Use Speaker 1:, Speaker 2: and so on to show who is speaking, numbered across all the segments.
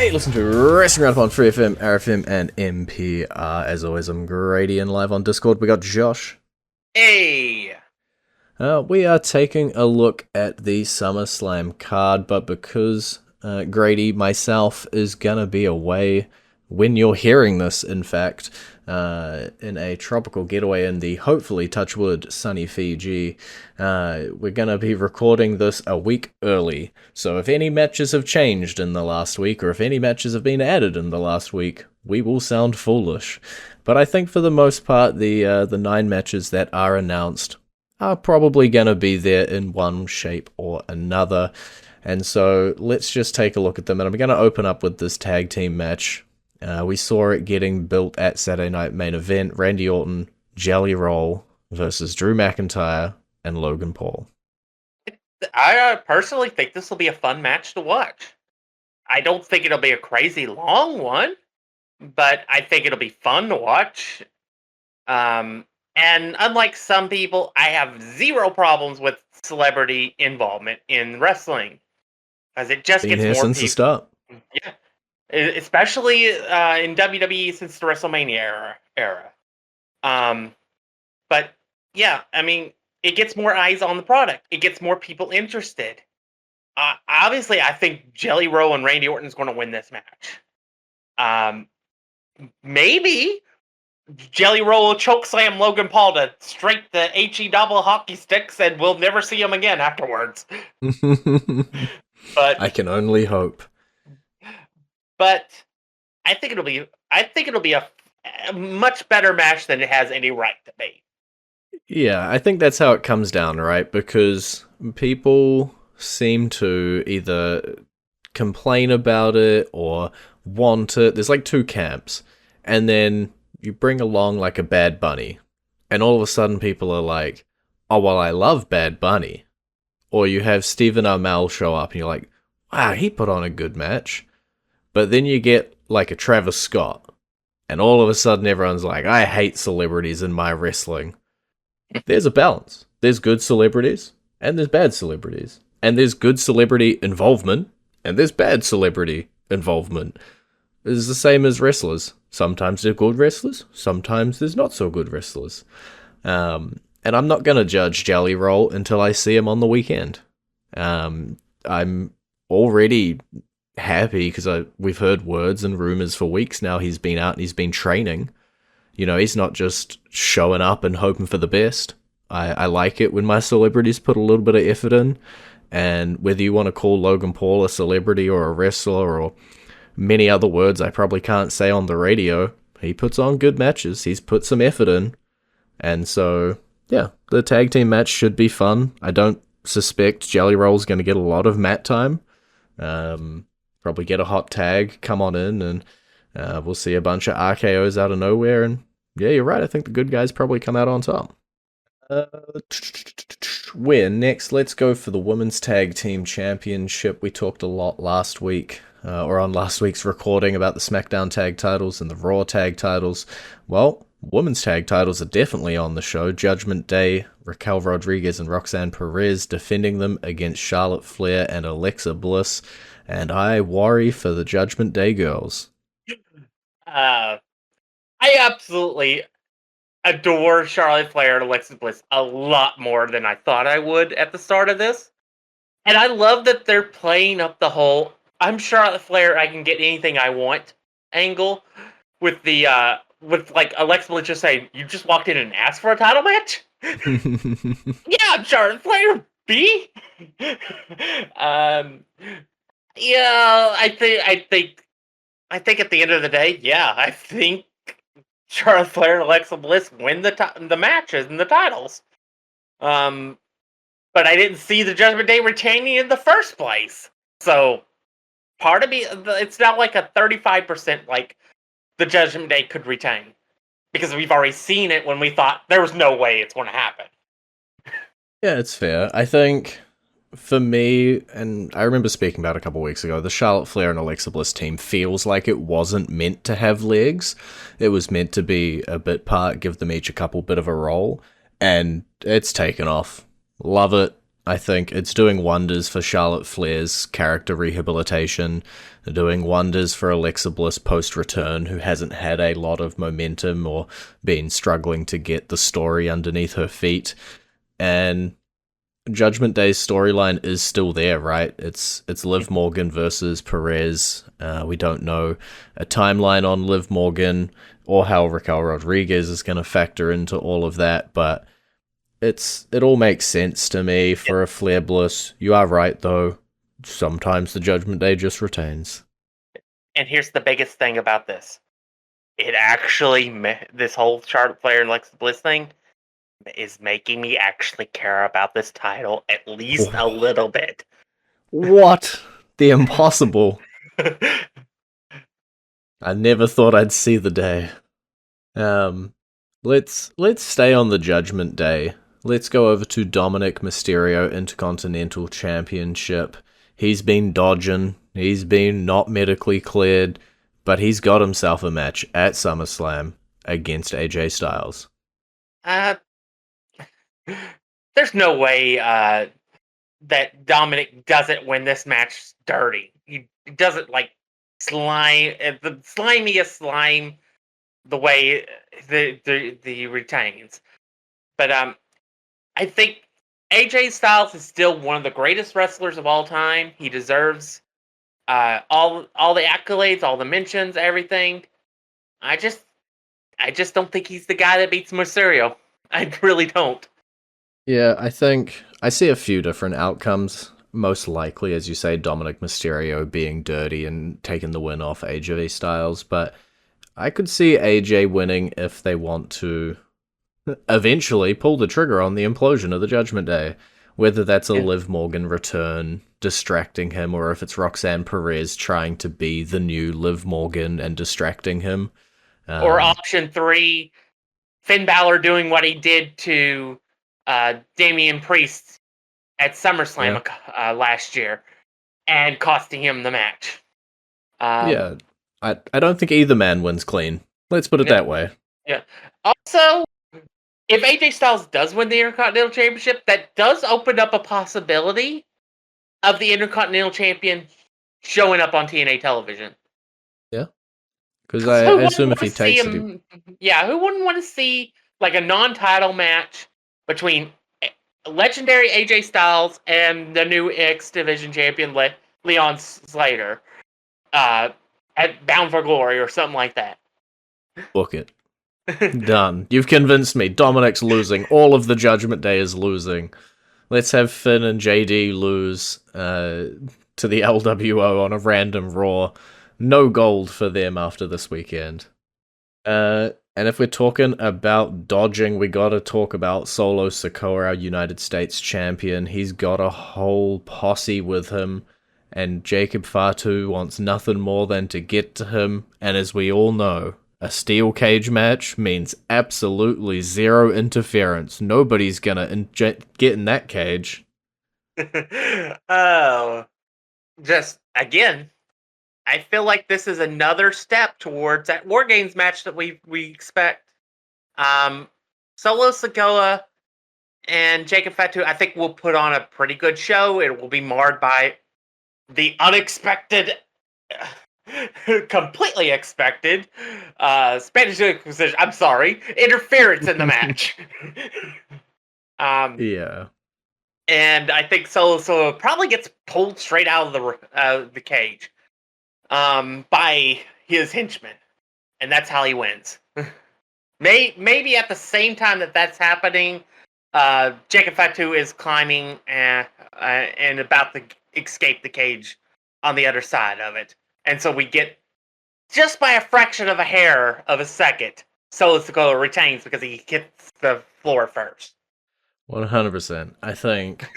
Speaker 1: Hey, listen to Wrestling Roundup on FreeFM, ArrowFM, and NPR. As always, I'm Grady, and live on Discord we got Josh.
Speaker 2: Hey!
Speaker 1: We are taking a look at the SummerSlam card, but because Grady, myself, is gonna be away when you're hearing this, in fact, in a tropical getaway in the hopefully touchwood sunny Fiji, we're gonna be recording this a week early. So if any matches have changed in the last week, or if any matches have been added in the last week, we will sound foolish. But I think for the most part, the 9 matches that are announced are probably going to be there in one shape or another. And so let's just take a look at them. And I'm going to open up with this tag team match. We saw it getting built at Saturday Night Main Event. Randy Orton, Jelly Roll versus Drew McIntyre and Logan Paul.
Speaker 2: I personally think this will be a fun match to watch. I don't think it'll be a crazy long one, but I think it'll be fun to watch. And unlike some people, I have zero problems with celebrity involvement in wrestling, because it just
Speaker 1: Been
Speaker 2: gets
Speaker 1: here
Speaker 2: more
Speaker 1: since the
Speaker 2: people.
Speaker 1: start.
Speaker 2: Yeah, especially in WWE since the WrestleMania era. But yeah, I mean, it gets more eyes on the product. It gets more people interested. Obviously, I think Jelly Roll and Randy Orton is going to win this match. Maybe Jelly Roll will chokeslam Logan Paul to straight the HE double hockey sticks, and we'll never see him again afterwards.
Speaker 1: I
Speaker 2: But
Speaker 1: can only hope.
Speaker 2: but I think it'll be a much better match than it has any right to be.
Speaker 1: Yeah, I think that's how it comes down, right? Because people seem to either complain about it or want it. There's like 2 camps. And then you bring along like a Bad Bunny, and all of a sudden people are like, oh, well, I love Bad Bunny. Or you have Stephen Amell show up and you're like, wow, he put on a good match. But then you get like a Travis Scott, and all of a sudden everyone's like, I hate celebrities in my wrestling. There's a balance. There's good celebrities, and there's bad celebrities. And there's good celebrity involvement, and there's bad celebrity involvement. It's the same as wrestlers. Sometimes they're good wrestlers, sometimes there's not so good wrestlers. And I'm not going to judge Jelly Roll until I see him on the weekend. I'm already happy because we've heard words and rumors for weeks now. He's been out and he's been training. You know, he's not just showing up and hoping for the best. I like it when my celebrities put a little bit of effort in. And whether you want to call Logan Paul a celebrity or a wrestler or many other words I probably can't say on the radio, he puts on good matches. He's put some effort in. And so, yeah, the tag team match should be fun. I don't suspect Jelly Roll's going to get a lot of mat time. Probably get a hot tag, come on in, and we'll see a bunch of RKOs out of nowhere. And yeah, you're right. I think the good guys probably come out on top. Where next? Let's go for the Women's Tag Team Championship. We talked a lot last week, or on last week's recording, about the SmackDown Tag Titles and the Raw Tag Titles. Well, Women's Tag Titles are definitely on the show. Judgment Day, Raquel Rodriguez and Roxanne Perez defending them against Charlotte Flair and Alexa Bliss. And I worry for the Judgment Day girls.
Speaker 2: I absolutely adore Charlotte Flair and Alexa Bliss a lot more than I thought I would at the start of this. And I love that they're playing up the whole I'm Charlotte Flair, I can get anything I want angle with the with like Alexa Bliss just saying, you just walked in and asked for a title match? Yeah, I'm Charlotte Flair, B. Yeah, I think at the end of the day, yeah, I think Charlotte Flair and Alexa Bliss win the matches and the titles. But I didn't see the Judgment Day retaining in the first place. So part of me, it's not like a 35% like the Judgment Day could retain, because we've already seen it when we thought there was no way it's going to happen.
Speaker 1: Yeah, it's fair. I think for me, and I remember speaking about it a couple weeks ago, the Charlotte Flair and Alexa Bliss team feels like it wasn't meant to have legs. It was meant to be a bit part, give them each a couple bit of a role, and it's taken off. Love it. I think it's doing wonders for Charlotte Flair's character rehabilitation, doing wonders for Alexa Bliss post-return, who hasn't had a lot of momentum or been struggling to get the story underneath her feet. And Judgment Day's storyline is still there, right? It's Liv Morgan versus Perez. We don't know a timeline on Liv Morgan or how Raquel Rodriguez is going to factor into all of that, but it all makes sense to me for a Flair Bliss. You are right, though. Sometimes the Judgment Day just retains.
Speaker 2: And here's the biggest thing about this. It actually, this whole Charlotte Flair and Alexa Bliss thing is making me actually care about this title at least a little bit.
Speaker 1: What? The impossible. I never thought I'd see the day. Let's stay on the Judgment Day. Let's go over to Dominic Mysterio Intercontinental Championship. He's been dodging. He's been not medically cleared, but he's got himself a match at SummerSlam against AJ Styles.
Speaker 2: There's no way that Dominic doesn't win this match dirty. He doesn't like slime the slimiest slime the way the retains. But I think AJ Styles is still one of the greatest wrestlers of all time. He deserves all the accolades, all the mentions, everything. I just don't think he's the guy that beats Mysterio. I really don't.
Speaker 1: Yeah, I think I see a few different outcomes. Most likely, as you say, Dominic Mysterio being dirty and taking the win off AJ Styles, but I could see AJ winning if they want to eventually pull the trigger on the implosion of the Judgment Day. Whether that's a Liv Morgan return distracting him, or if it's Roxanne Perez trying to be the new Liv Morgan and distracting him.
Speaker 2: Or option 3, Finn Balor doing what he did to Damian Priest at SummerSlam last year and costing him the match.
Speaker 1: I don't think either man wins clean. Let's put it that way.
Speaker 2: Yeah. Also, if AJ Styles does win the Intercontinental Championship, that does open up a possibility of the Intercontinental Champion showing up on TNA television.
Speaker 1: Yeah. Because I assume if he takes it...
Speaker 2: Yeah, who wouldn't want to see like a non-title match between legendary AJ Styles and the new X Division champion Leon Slater at Bound for Glory or something like that?
Speaker 1: Book it. Done. You've convinced me. Dominic's losing. All of the Judgment Day is losing. Let's have Finn and JD lose to the LWO on a random Raw. No gold for them after this weekend. And if we're talking about dodging, we gotta talk about Solo Sikoa, our United States champion. He's got a whole posse with him, and Jacob Fatu wants nothing more than to get to him, and as we all know, a steel cage match means absolutely zero interference. Nobody's gonna get in that cage.
Speaker 2: Just, again, I feel like this is another step towards that War Games match that we expect. Solo Sikoa and Jacob Fatu, I think, will put on a pretty good show. It will be marred by the unexpected, completely expected, Spanish Inquisition, I'm sorry, interference in the match.
Speaker 1: Yeah.
Speaker 2: And I think Solo Sikoa probably gets pulled straight out of the cage by his henchman, and that's how he wins. Maybe at the same time that's happening, Jacob Fatu is climbing and about to escape the cage on the other side of it, and so we get, just by a fraction of a hair of a second, Solo Sikoa retains because he hits the floor first.
Speaker 1: 100%. I think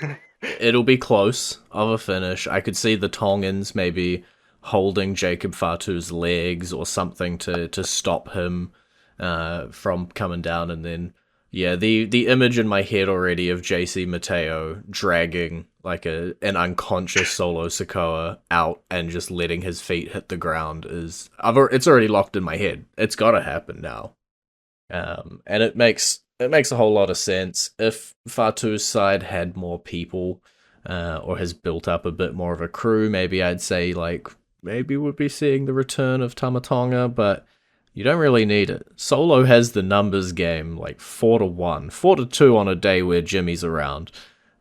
Speaker 1: it'll be close of a finish. I could see the Tongans maybe holding Jacob Fatu's legs or something to stop him from coming down, and then the image in my head already of JC Mateo dragging like an unconscious Solo Sikoa out and just letting his feet hit the ground it's already locked in my head. It's got to happen now, and it makes It makes a whole lot of sense. If Fatu's side had more people, or has built up a bit more of a crew, maybe I'd say, like, maybe we'd be seeing the return of Tamatonga, but you don't really need it. Solo has the numbers game, like 4-1, 4-2 on a day where Jimmy's around.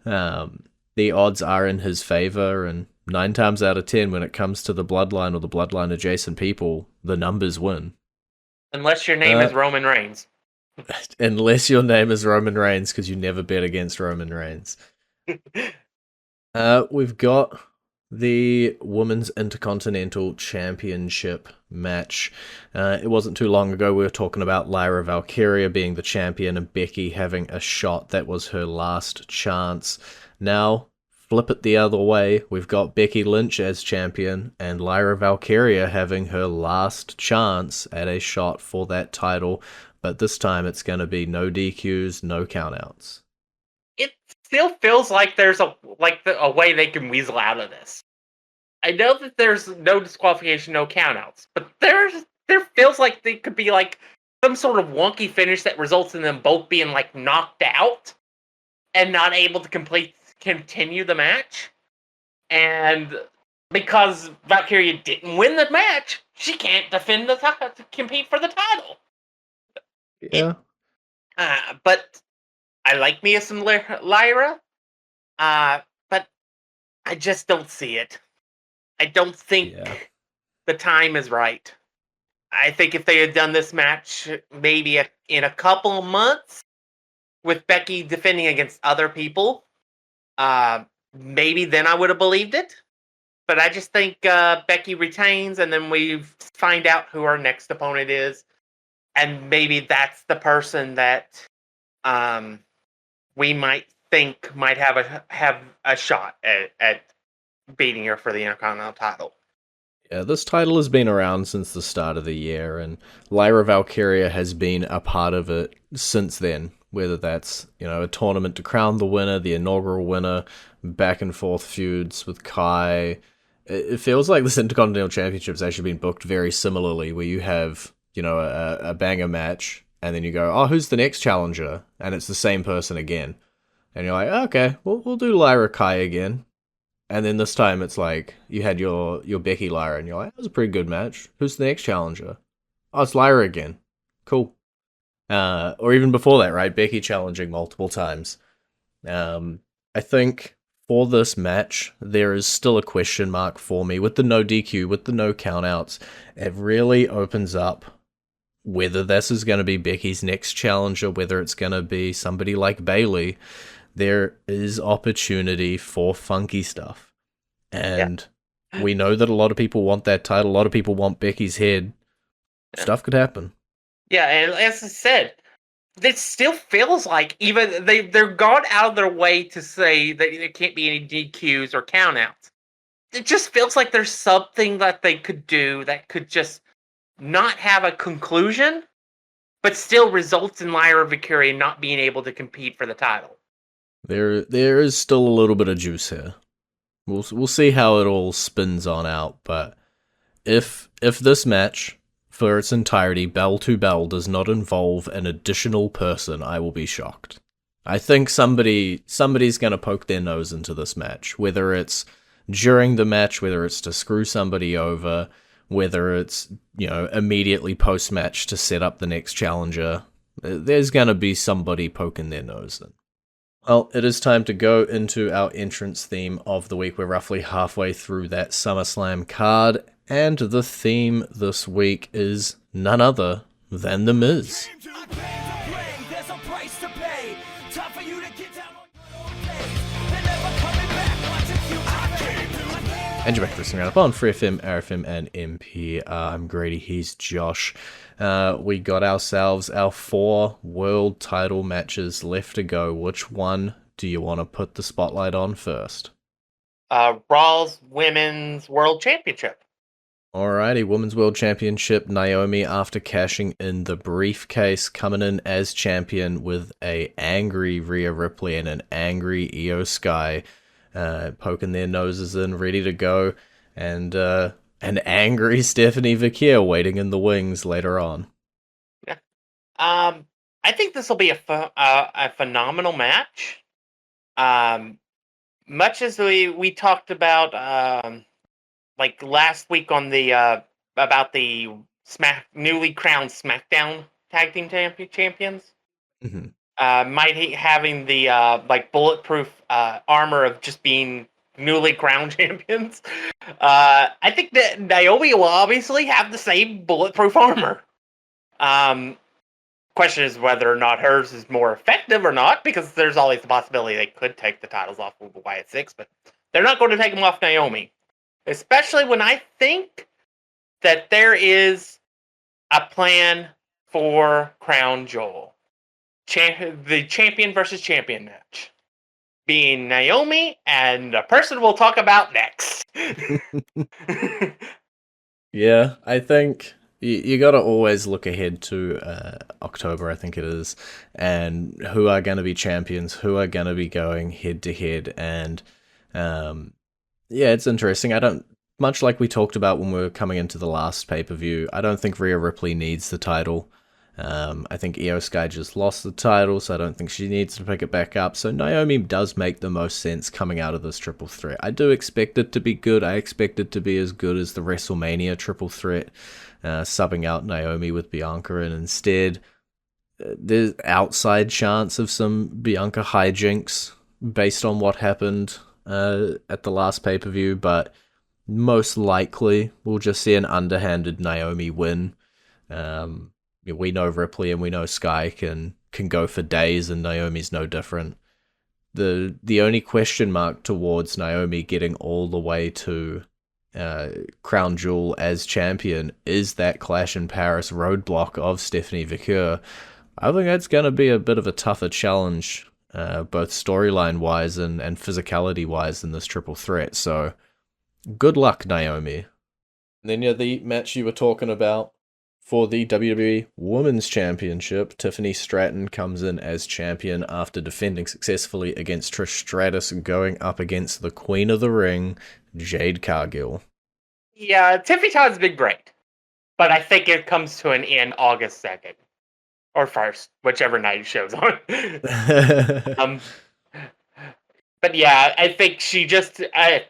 Speaker 1: The odds are in his favor, and 9 times out of 10, when it comes to the bloodline or the bloodline adjacent people, the numbers win.
Speaker 2: Unless your name is Roman Reigns.
Speaker 1: Unless your name is Roman Reigns, because you never bet against Roman Reigns. We've got the Women's Intercontinental Championship match. It wasn't too long ago we were talking about Lyra Valkyria being the champion and Becky having a shot that was her last chance. Now, flip it the other way. We've got Becky Lynch as champion and Lyra Valkyria having her last chance at a shot for that title. But this time it's going to be no DQs, no countouts.
Speaker 2: It still feels like there's a way they can weasel out of this. I know that there's no disqualification, no countouts, but there feels like they could be like some sort of wonky finish that results in them both being like knocked out and not able to continue the match. And because Valkyria didn't win the match, she can't compete for the title.
Speaker 1: Yeah.
Speaker 2: But I like me some Lyra. But I just don't see it. I don't think the time is right. I think if they had done this match maybe in a couple of months with Becky defending against other people, maybe then I would have believed it. But I just think Becky retains, and then we find out who our next opponent is. And maybe that's the person that we might think might have a shot at beating her for the Intercontinental title.
Speaker 1: Yeah, this title has been around since the start of the year, and Lyra Valkyria has been a part of it since then. Whether that's, a tournament to crown the winner, the inaugural winner, back and forth feuds with Kai. It feels like this Intercontinental Championship has actually been booked very similarly, where you have a banger match, and then you go, oh, who's the next challenger? And it's the same person again. And you're like, okay, we'll do Lyra Kai again. And then this time it's like, you had your Becky Lyra, and you're like, that was a pretty good match. Who's the next challenger? Oh, it's Lyra again. Cool. Or even before that, right? Becky challenging multiple times. I think for this match, there is still a question mark for me. With the no DQ, with the no countouts, it really opens up whether this is going to be Becky's next challenger, whether it's going to be somebody like Bayley. There is opportunity for funky stuff. And we know that a lot of people want that title. A lot of people want Becky's head. Stuff could happen.
Speaker 2: Yeah, and as I said, it still feels like even they're gone out of their way to say that there can't be any DQs or countouts. It just feels like there's something that they could do that could just not have a conclusion, but still results in Lyra Valkyria not being able to compete for the title.
Speaker 1: There is still a little bit of juice here. We'll see how it all spins on out, but if this match, for its entirety, bell to bell, does not involve an additional person, I will be shocked. I think somebody's going to poke their nose into this match, whether it's during the match, whether it's to screw somebody over, whether it's, immediately post-match to set up the next challenger. There's going to be somebody poking their nose in. Well, it is time to go into our entrance theme of the week. We're roughly halfway through that SummerSlam card, and the theme this week is none other than The Miz. And you're back to listening Roundup on FreeFM, ArrowFM, and MP. I'm Grady, he's Josh. We got ourselves our 4 world title matches left to go. Which one do you want to put the spotlight on first?
Speaker 2: Raw's Women's World Championship.
Speaker 1: Alrighty, Women's World Championship. Naomi, after cashing in the briefcase, coming in as champion with a angry Rhea Ripley and an angry Io Sky. Poking their noses in, ready to go, and an angry Stephanie Vaquer waiting in the wings later on.
Speaker 2: Yeah. I I think this will be a phenomenal match. Um, much as we talked about like last week on the about the newly crowned SmackDown Tag Team Champions.
Speaker 1: Mhm.
Speaker 2: Having the like bulletproof armor of just being newly crowned champions. I think that Naomi will obviously have the same bulletproof armor. Um, question is whether or not hers is more effective or not, because there's always the possibility they could take the titles off of Wyatt Six, but they're not going to take them off Naomi. Especially when I think that there is a plan for Crown Jewel. The champion versus champion match being Naomi and the person we'll talk about next.
Speaker 1: Yeah, I think you got to always look ahead to October, I think it is, and who are going to be champions, who are going to be going head to head, and yeah, it's interesting. I don't much like we talked about when we were coming into the last pay per view. I don't think Rhea Ripley needs the title. I think Io Sky just lost the title, so I don't think she needs to pick it back up. So Naomi does make the most sense coming out of this triple threat. I do expect it to be good. I expect it to be as good as the WrestleMania triple threat, subbing out Naomi with Bianca, and instead there's outside chance of some Bianca hijinks based on what happened at the last pay-per-view, but most likely we'll just see an underhanded Naomi win. We know Ripley and we know Sky can go for days, and Naomi's no different. The only question mark towards Naomi getting all the way to Crown Jewel as champion is that Clash in Paris roadblock of Stephanie Vaquer. I think that's going to be a bit of a tougher challenge, both storyline-wise and physicality-wise in this triple threat. So, good luck, Naomi. And then, yeah, the match you were talking about for the WWE Women's Championship, Tiffany Stratton comes in as champion after defending successfully against Trish Stratus, going up against the Queen of the Ring, Jade Cargill.
Speaker 2: Yeah, Tiffany Todd's been great, but I think it comes to an end August 2nd. Or 1st, whichever night it shows on. But yeah, I think she just a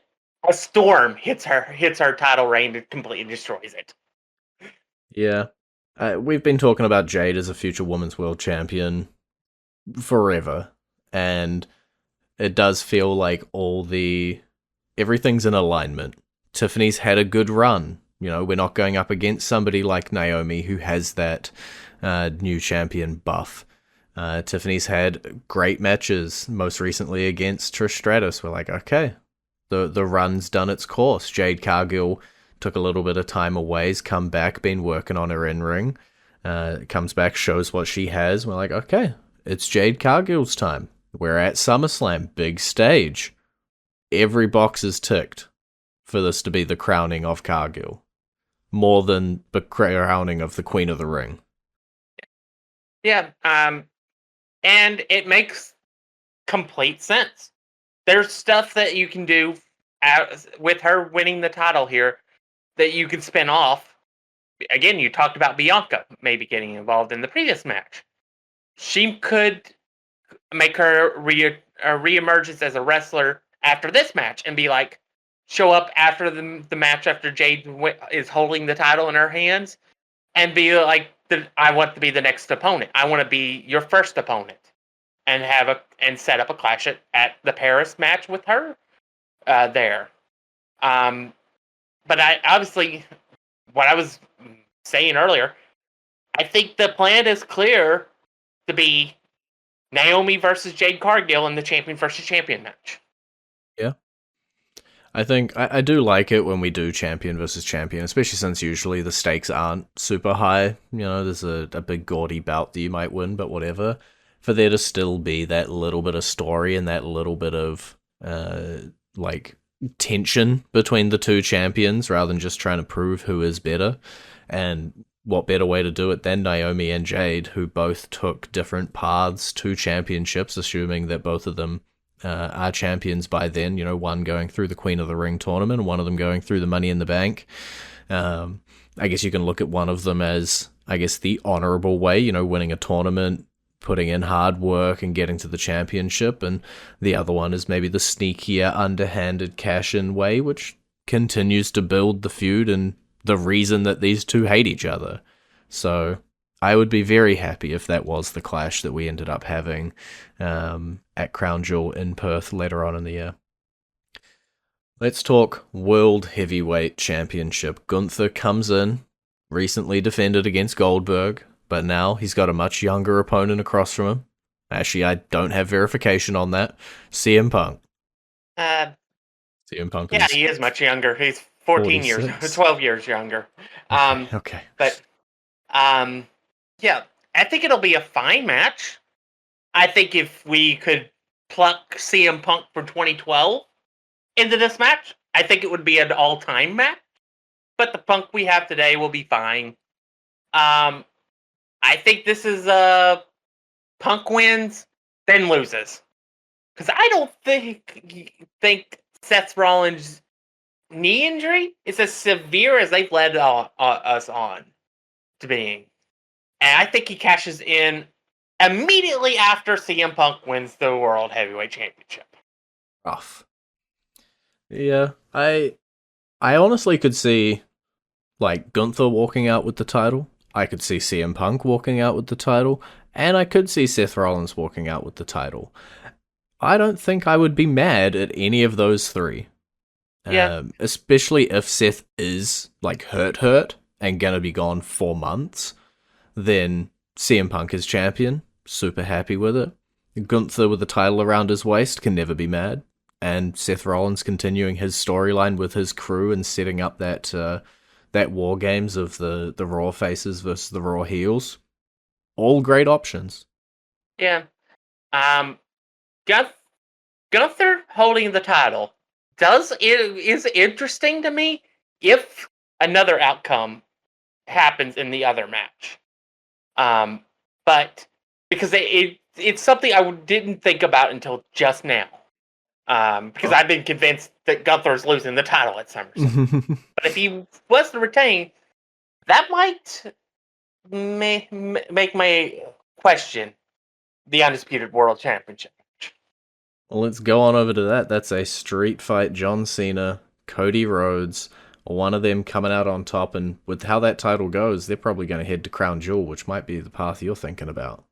Speaker 2: storm hits her title reign and completely destroys it.
Speaker 1: Yeah. We've been talking about Jade as a future Women's World Champion forever, and it does feel like everything's in alignment. Tiffany's had a good run. You know, we're not going up against somebody like Naomi who has that new champion buff. Tiffany's had great matches, most recently against Trish Stratus. We're like, okay, the run's done its course. Jade Cargill took a little bit of time away, has come back, been working on her in-ring, comes back, shows what she has. We're like, okay, it's Jade Cargill's time. We're at SummerSlam, big stage. Every box is ticked for this to be the crowning of Cargill, more than the crowning of the Queen of the Ring.
Speaker 2: Yeah, and it makes complete sense. There's stuff that you can do with her winning the title here that you can spin off. Again, you talked about Bianca maybe getting involved in the previous match. She could make her reemergence as a wrestler after this match and be like, show up after the match after Jade is holding the title in her hands and be like, I want to be the next opponent. I want to be your first opponent, and set up a clash at the Paris match with her there. But I obviously, what I was saying earlier, I think the plan is clear to be Naomi versus Jade Cargill in the champion versus champion match.
Speaker 1: Yeah. I think I do like it when we do champion versus champion, especially since usually the stakes aren't super high. You know, there's a big gaudy bout that you might win, but whatever. For there to still be that little bit of story and that little bit of like tension between the two champions rather than just trying to prove who is better. And what better way to do it than Naomi and Jade, who both took different paths to championships, assuming that both of them are champions by then, you know, one going through the Queen of the Ring tournament and one of them going through the Money in the Bank. I guess you can look at one of them as, I guess, the honorable way, you know, winning a tournament, putting in hard work and getting to the championship, and the other one is maybe the sneakier, underhanded cash-in way, which continues to build the feud and the reason that these two hate each other. So I would be very happy if that was the clash that we ended up having at Crown Jewel in Perth later on in the year. Let's talk World Heavyweight Championship. Gunther comes in, recently defended against Goldberg, but now he's got a much younger opponent across from him. Actually, I don't have verification on that. CM Punk. CM Punk.
Speaker 2: Yeah, he is much younger. He's 14
Speaker 1: 46.
Speaker 2: years, 12 years younger.
Speaker 1: Okay.
Speaker 2: But, yeah, I think it'll be a fine match. I think if we could pluck CM Punk from 2012 into this match, I think it would be an all-time match. But the Punk we have today will be fine. I think this is Punk wins, then loses. Because I don't think Seth Rollins' knee injury is as severe as they've led us on to being. And I think he cashes in immediately after CM Punk wins the World Heavyweight Championship.
Speaker 1: Rough. Yeah, I honestly could see, like, Gunther walking out with the title. I could see CM Punk walking out with the title. And I could see Seth Rollins walking out with the title. I don't think I would be mad at any of those three.
Speaker 2: Yeah.
Speaker 1: Especially if Seth is, like, hurt and gonna be gone 4 months. Then CM Punk is champion. Super happy with it. Gunther with the title around his waist can never be mad. And Seth Rollins continuing his storyline with his crew and setting up that war games of the Raw faces versus the Raw heels. All great options.
Speaker 2: Yeah. Gunther holding the title is interesting to me if another outcome happens in the other match. But because it's something I didn't think about until just now. Because I've been convinced that Gunther's losing the title at SummerSlam. But if he was to retain, that might make my question the Undisputed World Championship.
Speaker 1: Well, let's go on over to that. That's a street fight. John Cena, Cody Rhodes, one of them coming out on top. And with how that title goes, they're probably going to head to Crown Jewel, which might be the path you're thinking about.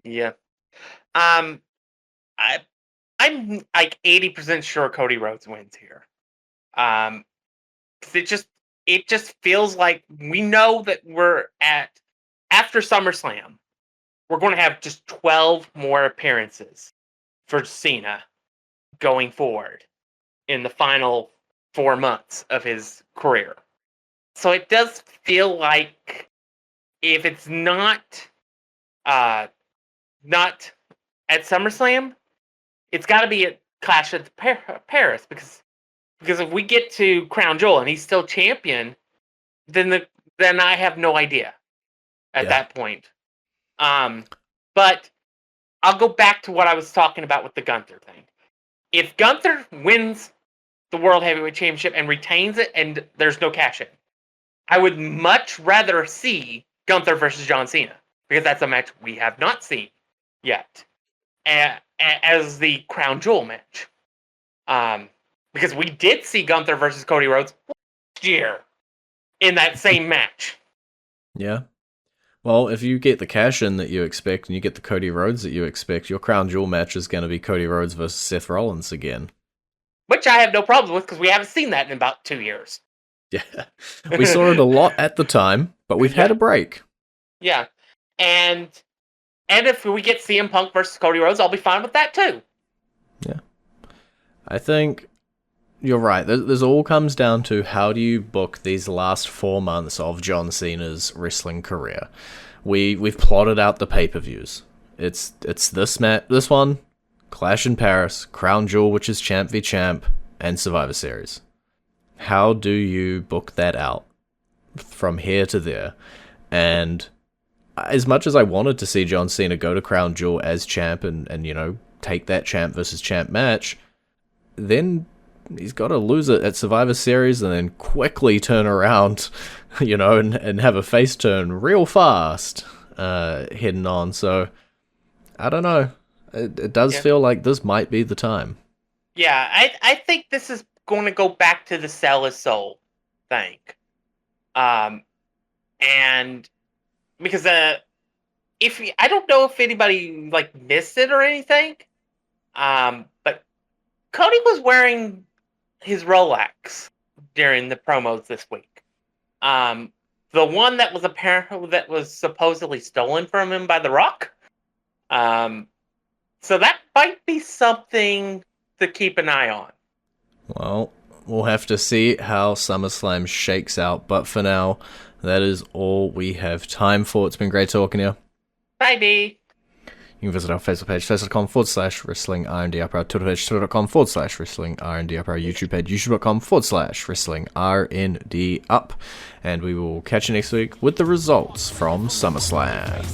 Speaker 2: Yeah. I'm like 80% sure Cody Rhodes wins here. 'Cause it just feels like we know that after SummerSlam, we're going to have just 12 more appearances for Cena going forward in the final 4 months of his career. So it does feel like if it's not at SummerSlam, it's got to be at Clash at Paris because if we get to Crown Jewel and he's still champion, then I have no idea at that point. But I'll go back to what I was talking about with the Gunther thing. If Gunther wins the World Heavyweight Championship and retains it and there's no cash in, I would much rather see Gunther versus John Cena because that's a match we have not seen yet as the Crown Jewel match. Because we did see Gunther versus Cody Rhodes last year in that same match.
Speaker 1: Yeah. Well, if you get the cash in that you expect and you get the Cody Rhodes that you expect, your Crown Jewel match is going to be Cody Rhodes versus Seth Rollins again.
Speaker 2: Which I have no problem with because we haven't seen that in about 2 years.
Speaker 1: Yeah. We saw it a lot at the time, but we've had a break.
Speaker 2: Yeah. And if we get CM Punk versus Cody Rhodes, I'll be fine with that too.
Speaker 1: Yeah. I think you're right. This all comes down to how do you book these last 4 months of John Cena's wrestling career. We've plotted out the pay-per-views. It's this one, Clash in Paris, Crown Jewel, which is Champ v Champ, and Survivor Series. How do you book that out from here to there? And as much as I wanted to see John Cena go to Crown Jewel as champ and you know, take that champ versus champ match, then he's got to lose it at Survivor Series and then quickly turn around, you know, and have a face turn real fast heading on. So I don't know. It does feel like this might be the time.
Speaker 2: Yeah, I think this is going to go back to the sell his soul thing. And because if I don't know if anybody like missed it or anything, but Cody was wearing his Rolex during the promos this week. The one that was supposedly stolen from him by The Rock. So that might be something to keep an eye on.
Speaker 1: Well, we'll have to see how SummerSlam shakes out, but for now, that is all we have time for. It's been great talking to you.
Speaker 2: Bye, B.
Speaker 1: You can visit our Facebook page, facebook.com/wrestling R&D Upper, our Twitter page, twitter.com/wrestling R&D Upper, our YouTube page, youtube.com/wrestling R&D Up, and we will catch you next week with the results from SummerSlam.